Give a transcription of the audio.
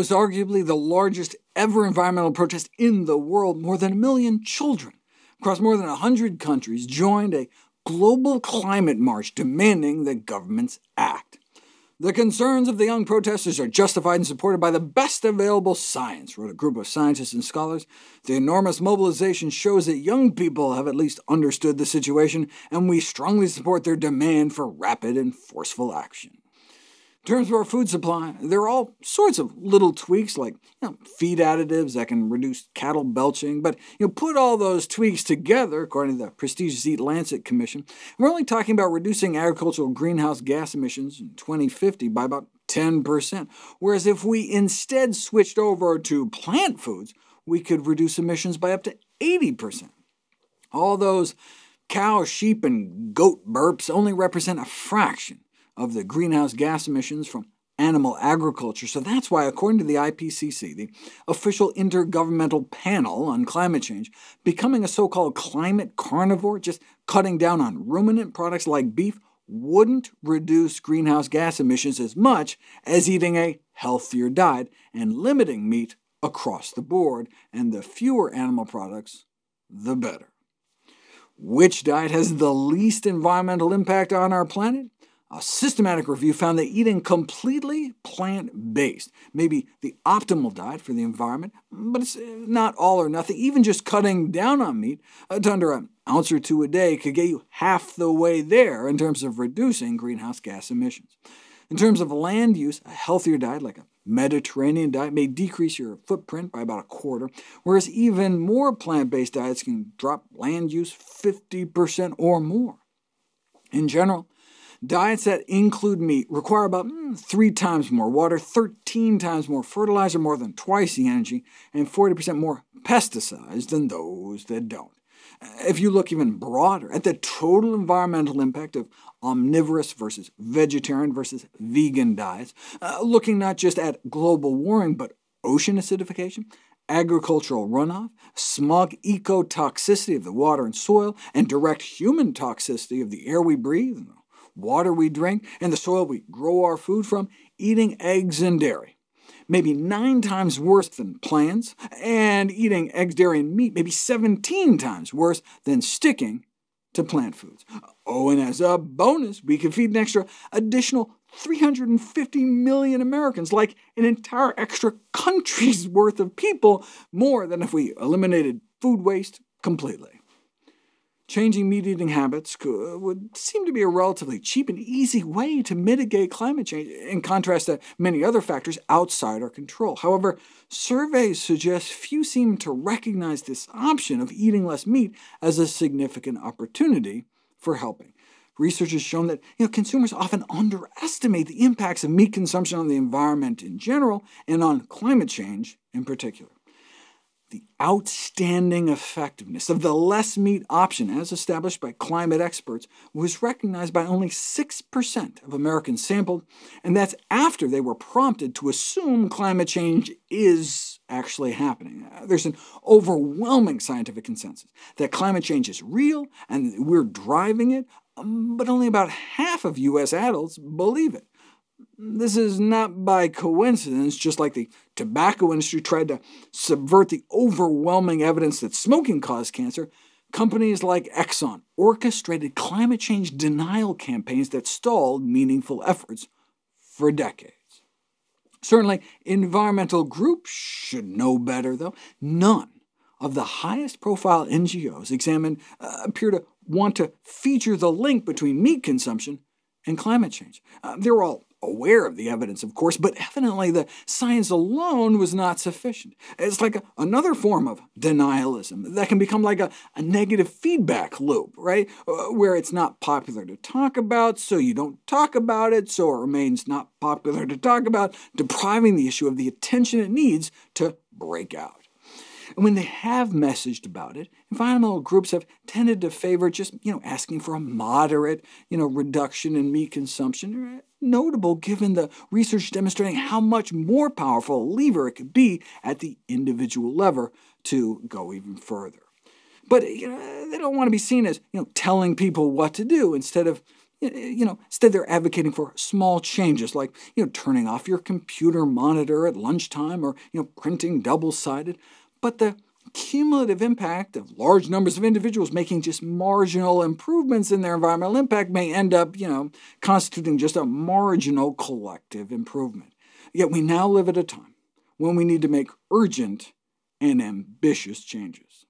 was arguably the largest ever environmental protest in the world. More than 1 million children across more than 100 countries joined a global climate march demanding that governments act. The concerns of the young protesters are justified and supported by the best available science, wrote a group of scientists and scholars. The enormous mobilization shows that young people have at least understood the situation, and we strongly support their demand for rapid and forceful action. In terms of our food supply, there are all sorts of little tweaks like feed additives that can reduce cattle belching, but put all those tweaks together, according to the prestigious EAT-Lancet Commission, we're only talking about reducing agricultural greenhouse gas emissions in 2050 by about 10%, whereas if we instead switched over to plant foods, we could reduce emissions by up to 80%. All those cow, sheep, and goat burps only represent a fraction of the greenhouse gas emissions from animal agriculture. So that's why, according to the IPCC, the official intergovernmental panel on climate change, becoming a so-called climate carnivore, just cutting down on ruminant products like beef, wouldn't reduce greenhouse gas emissions as much as eating a healthier diet and limiting meat across the board, and the fewer animal products, the better. Which diet has the least environmental impact on our planet? A systematic review found that eating completely plant-based may be the optimal diet for the environment, but it's not all or nothing. Even just cutting down on meat to under an ounce or two a day could get you half the way there in terms of reducing greenhouse gas emissions. In terms of land use, a healthier diet like a Mediterranean diet may decrease your footprint by about a quarter, whereas even more plant-based diets can drop land use 50% or more. In general, diets that include meat require about 3 times more water, 13 times more fertilizer, more than twice the energy, and 40% more pesticides than those that don't. If you look even broader at the total environmental impact of omnivorous versus vegetarian versus vegan diets, looking not just at global warming but ocean acidification, agricultural runoff, smog ecotoxicity of the water and soil, and direct human toxicity of the air we breathe, and the water we drink, and the soil we grow our food from, eating eggs and dairy may be 9 times worse than plants, and eating eggs, dairy, and meat may be 17 times worse than sticking to plant foods. Oh, and as a bonus, we could feed an additional 350 million Americans, like an entire extra country's worth of people, more than if we eliminated food waste completely. Changing meat-eating habits would seem to be a relatively cheap and easy way to mitigate climate change, in contrast to many other factors outside our control. However, surveys suggest few seem to recognize this option of eating less meat as a significant opportunity for helping. Research has shown that consumers often underestimate the impacts of meat consumption on the environment in general and on climate change in particular. The outstanding effectiveness of the less meat option, as established by climate experts, was recognized by only 6% of Americans sampled, and that's after they were prompted to assume climate change is actually happening. There's an overwhelming scientific consensus that climate change is real and we're driving it, but only about half of U.S. adults believe it. This is not by coincidence, just like the tobacco industry tried to subvert the overwhelming evidence that smoking caused cancer. Companies like Exxon orchestrated climate change denial campaigns that stalled meaningful efforts for decades. Certainly, environmental groups should know better, though. None of the highest-profile NGOs examined appear to want to feature the link between meat consumption and climate change. They're all aware of the evidence, of course, but evidently the science alone was not sufficient. It's like another form of denialism that can become like a negative feedback loop, right? Where it's not popular to talk about, so you don't talk about it, so it remains not popular to talk about, depriving the issue of the attention it needs to break out. And when they have messaged about it, environmental groups have tended to favor just asking for a moderate reduction in meat consumption. Notable given the research demonstrating how much more powerful a lever it could be at the individual level to go even further. But they don't want to be seen as telling people what to do, instead of Instead, they're advocating for small changes like, turning off your computer monitor at lunchtime or, printing double-sided. But the cumulative impact of large numbers of individuals making just marginal improvements in their environmental impact may end up, constituting just a marginal collective improvement. Yet we now live at a time when we need to make urgent and ambitious changes.